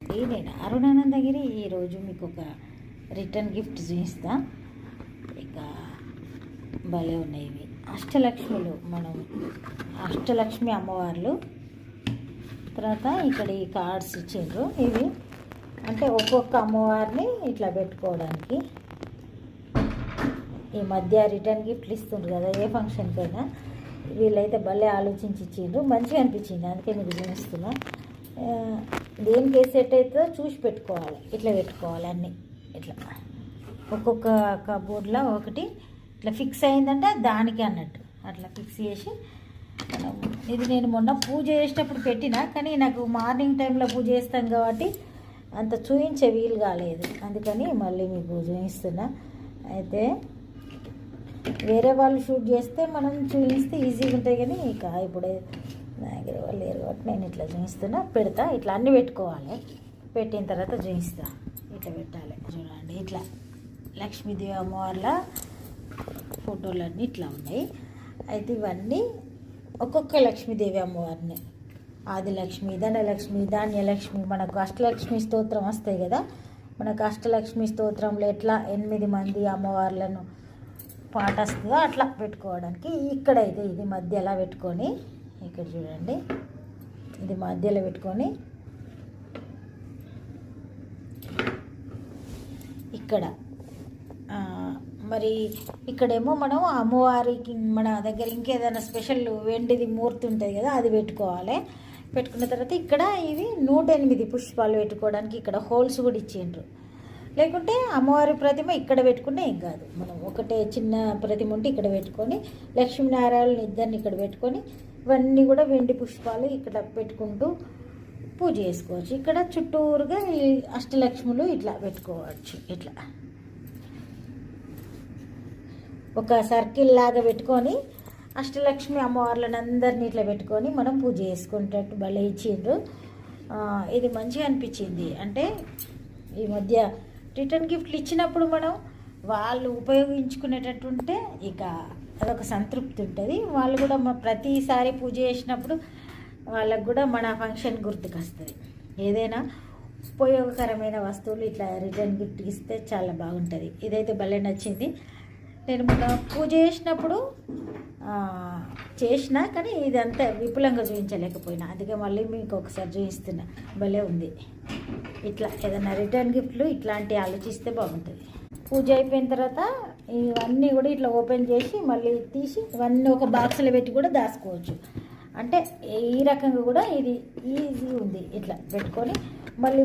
అండి, నేను అరుణానందగిరి ఈరోజు మీకు ఒక రిటర్న్ గిఫ్ట్ చూపిస్తా. ఇక భలే ఉన్నాయి ఇవి అష్టలక్ష్ములు. మనం అష్టలక్ష్మి అమ్మవార్లు. తర్వాత ఇక్కడ ఈ కార్డ్స్ ఇచ్చిండ్రు. ఇవి అంటే ఒక్కొక్క అమ్మవారిని ఇట్లా పెట్టుకోవడానికి. ఈ మధ్య రిటర్న్ గిఫ్ట్లు ఇస్తుండ్రు కదా ఏ ఫంక్షన్కైనా. వీళ్ళైతే భలే ఆలోచించి ఇచ్చిండ్రు, మంచిగా అనిపించింది, అందుకే మీకు చూపిస్తున్నా. దేనికి సెట్ అవుతుందో చూసి పెట్టుకోవాలి. ఇట్లా పెట్టుకోవాలి అన్నీ. ఇట్లా ఒక్కొక్క కబోర్డ్లో ఒకటి ఇట్లా ఫిక్స్ అయిందంటే దానికి అన్నట్టు అట్లా ఫిక్స్ చేసి మనం. ఇది నేను మొన్న పూజ చేసేటప్పుడు పెట్టినా, కానీ నాకు మార్నింగ్ టైంలో పూజ చేస్తాం కాబట్టి అంత చూపించే వీలు కాలేదు, అందుకని మళ్ళీ మీకు చూపిస్తున్నా. అయితే వేరే వాళ్ళు షూట్ చేస్తే మనం చూపిస్తే ఈజీగా ఉంటాయి, కానీ ఇక ఇప్పుడు నా దగ్గర వాళ్ళు లేరు కాబట్టి నేను ఇట్లా చూపిస్తున్నా. పెడతా, ఇట్లా అన్నీ పెట్టుకోవాలి. పెట్టిన తర్వాత చూపిస్తా. ఇట్లా పెట్టాలి. చూడండి, ఇట్లా లక్ష్మీదేవి అమ్మవార్ల ఫోటోలన్నీ ఇట్లా ఉన్నాయి. అయితే ఇవన్నీ ఒక్కొక్క లక్ష్మీదేవి అమ్మవారిని. ఆదిలక్ష్మి, ధనలక్ష్మి, ధాన్యలక్ష్మి, మనకు అష్టలక్ష్మి స్తోత్రం వస్తాయి కదా. మనకు అష్టలక్ష్మి స్తోత్రంలో ఎట్లా 8 మంది అమ్మవార్లను పాట వస్తుందో అట్లా పెట్టుకోవడానికి. ఇక్కడైతే ఇది మధ్యలో పెట్టుకొని, ఇక్కడ చూడండి, ఇది మధ్యలో పెట్టుకొని ఇక్కడ మరి ఇక్కడేమో మనం అమ్మవారికి మన దగ్గర ఇంకేదైనా స్పెషల్ వెండిది మూర్తి ఉంటుంది కదా, అది పెట్టుకోవాలి. పెట్టుకున్న తర్వాత ఇక్కడ ఇవి 108 పుష్పాలు పెట్టుకోవడానికి ఇక్కడ హోల్స్ కూడా ఇచ్చిండ్రు. లేకుంటే అమ్మవారి ప్రతిమ ఇక్కడ పెట్టుకుంటే ఏం కాదు. మనం ఒకటే చిన్న ప్రతిమ ఉంటే ఇక్కడ పెట్టుకొని, లక్ష్మీనారాయణ ఇద్దరిని ఇక్కడ పెట్టుకొని, ఇవన్నీ కూడా వెండి పుష్పాలు ఇక్కడ పెట్టుకుంటూ పూజ చేసుకోవచ్చు. ఇక్కడ చుట్టూరుగా ఈ అష్టలక్ష్ములు ఇట్లా పెట్టుకోవచ్చు. ఇట్లా ఒక సర్కిల్ లాగా పెట్టుకొని అష్టలక్ష్మి అమ్మవార్లను అందరినీ ఇట్లా పెట్టుకొని మనం పూజ చేసుకునేటట్టు భలే ఇచ్చిండ్రు. ఇది మంచిగా అనిపించింది. అంటే ఈ మధ్య రిటర్న్ గిఫ్ట్లు ఇచ్చినప్పుడు మనం వాళ్ళు ఉపయోగించుకునేటట్టు ఉంటే ఇక అదొక సంతృప్తి ఉంటుంది. వాళ్ళు కూడా ప్రతిసారి పూజ చేసినప్పుడు వాళ్ళకు కూడా మన ఫంక్షన్ గుర్తుకొస్తుంది. ఏదైనా ఉపయోగకరమైన వస్తువులు ఇట్లా రిటర్న్ గిఫ్ట్ ఇస్తే చాలా బాగుంటుంది. ఇదైతే భలే నచ్చింది. నేను మొన్న పూజ చేసినప్పుడు చేసినా, కానీ ఇదంతా విపులంగా చూపించలేకపోయినా, అందుకే మళ్ళీ మీకు ఒకసారి చూపిస్తున్నా. భలే ఉంది. ఇట్లా ఏదైనా రిటర్న్ గిఫ్ట్లు ఇట్లాంటివి ఆలోచిస్తే బాగుంటుంది. పూజ అయిపోయిన తర్వాత ఇవన్నీ కూడా ఇట్లా ఓపెన్ చేసి మళ్ళీ తీసి ఇవన్నీ ఒక బాక్స్లో పెట్టి కూడా దాచుకోవచ్చు. అంటే ఈ రకంగా కూడా ఇది ఈజీ ఉంది. ఇట్లా పెట్టుకొని మళ్ళీ